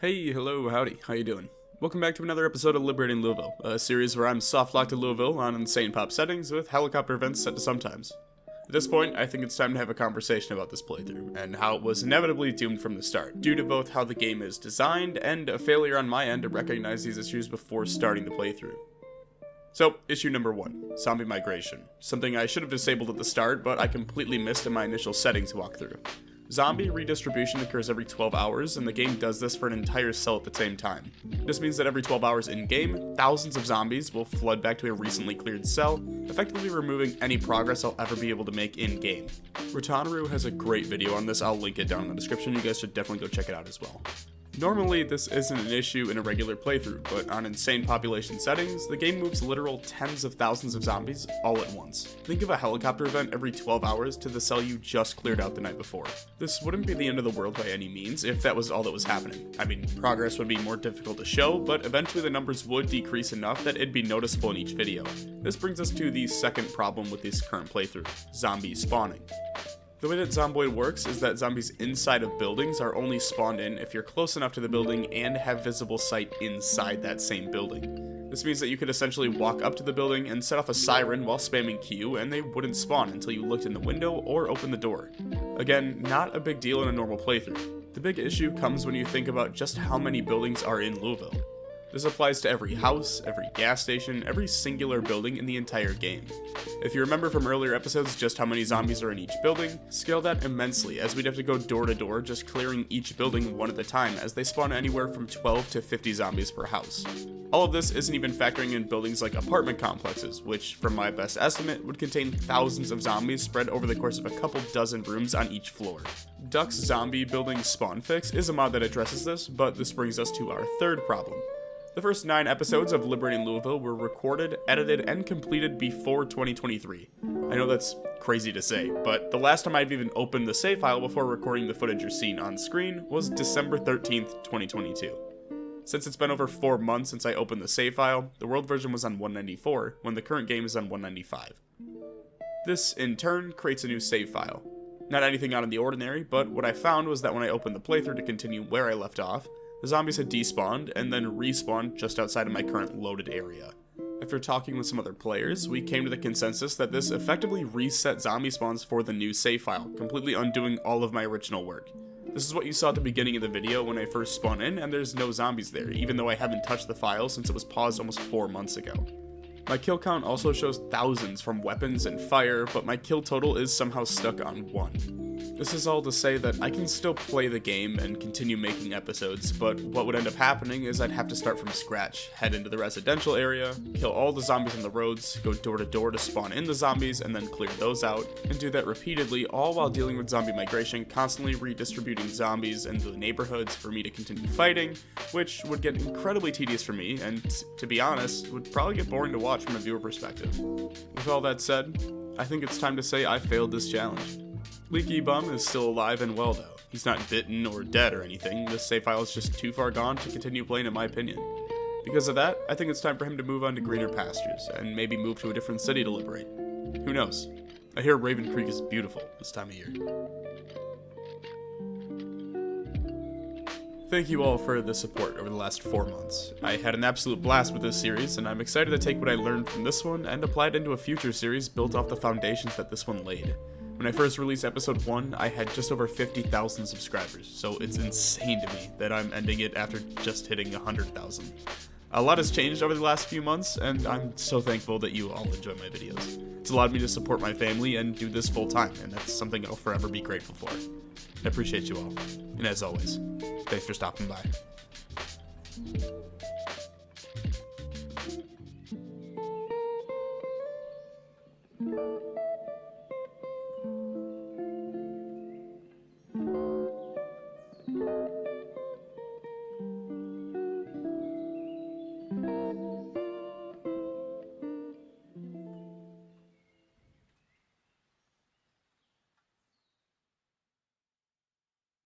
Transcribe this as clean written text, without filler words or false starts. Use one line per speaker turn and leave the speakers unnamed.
Hey, hello, howdy, how you doing? Welcome back to another episode of Liberating Louisville, a series where I'm soft-locked to Louisville on insane pop settings with helicopter events set to sometimes. At this point, I think it's time to have a conversation about this playthrough, and how it was inevitably doomed from the start, due to both how the game is designed and a failure on my end to recognize these issues before starting the playthrough. So, issue number 1, zombie migration. Something I should have disabled at the start, but I completely missed in my initial settings walkthrough. Zombie redistribution occurs every 12 hours, and the game does this for an entire cell at the same time. This means that every 12 hours in-game, thousands of zombies will flood back to a recently cleared cell, effectively removing any progress I'll ever be able to make in-game. Rotonaru has a great video on this, I'll link it down in the description, you guys should definitely go check it out as well. Normally, this isn't an issue in a regular playthrough, but on insane population settings, the game moves literal tens of thousands of zombies all at once. Think of a helicopter event every 12 hours to the cell you just cleared out the night before. This wouldn't be the end of the world by any means if that was all that was happening. I mean, progress would be more difficult to show, but eventually the numbers would decrease enough that it'd be noticeable in each video. This brings us to the second problem with this current playthrough, zombie spawning. The way that Zomboid works is that zombies inside of buildings are only spawned in if you're close enough to the building and have visible sight inside that same building. This means that you could essentially walk up to the building and set off a siren while spamming Q, and they wouldn't spawn until you looked in the window or opened the door. Again, not a big deal in a normal playthrough. The big issue comes when you think about just how many buildings are in Louisville. This applies to every house, every gas station, every singular building in the entire game. If you remember from earlier episodes just how many zombies are in each building, scale that immensely as we'd have to go door to door just clearing each building one at a time as they spawn anywhere from 12 to 50 zombies per house. All of this isn't even factoring in buildings like apartment complexes, which, from my best estimate, would contain thousands of zombies spread over the course of a couple dozen rooms on each floor. Duck's Zombie Building Spawn Fix is a mod that addresses this, but this brings us to our third problem. The first 9 episodes of Liberating Louisville were recorded, edited, and completed before 2023. I know that's crazy to say, but the last time I've even opened the save file before recording the footage you're seeing on screen was December 13th, 2022. Since it's been over 4 months since I opened the save file, the world version was on 194, when the current game is on 195. This, in turn, creates a new save file. Not anything out of the ordinary, but what I found was that when I opened the playthrough to continue where I left off, the zombies had despawned and then respawned just outside of my current loaded area. After talking with some other players, we came to the consensus that this effectively reset zombie spawns for the new save file, completely undoing all of my original work. This is what you saw at the beginning of the video when I first spawned in, and there's no zombies there, even though I haven't touched the file since it was paused almost 4 months ago. My kill count also shows thousands from weapons and fire, but my kill total is somehow stuck on 1. This is all to say that I can still play the game and continue making episodes, but what would end up happening is I'd have to start from scratch, head into the residential area, kill all the zombies on the roads, go door to door to spawn in the zombies and then clear those out, and do that repeatedly, all while dealing with zombie migration, constantly redistributing zombies into the neighborhoods for me to continue fighting, which would get incredibly tedious for me, and to be honest, would probably get boring to watch from a viewer perspective. With all that said, I think it's time to say I failed this challenge. Leaky Bum is still alive and well though. He's not bitten or dead or anything, this save file is just too far gone to continue playing in my opinion. Because of that, I think it's time for him to move on to greener pastures, and maybe move to a different city to liberate. Who knows? I hear Raven Creek is beautiful this time of year. Thank you all for the support over the last 4 months. I had an absolute blast with this series, and I'm excited to take what I learned from this one and apply it into a future series built off the foundations that this one laid. When I first released episode 1, I had just over 50,000 subscribers, so it's insane to me that I'm ending it after just hitting 100,000. A lot has changed over the last few months, and I'm so thankful that you all enjoy my videos. It's allowed me to support my family and do this full time, and that's something I'll forever be grateful for. I appreciate you all, and as always, thanks for stopping by.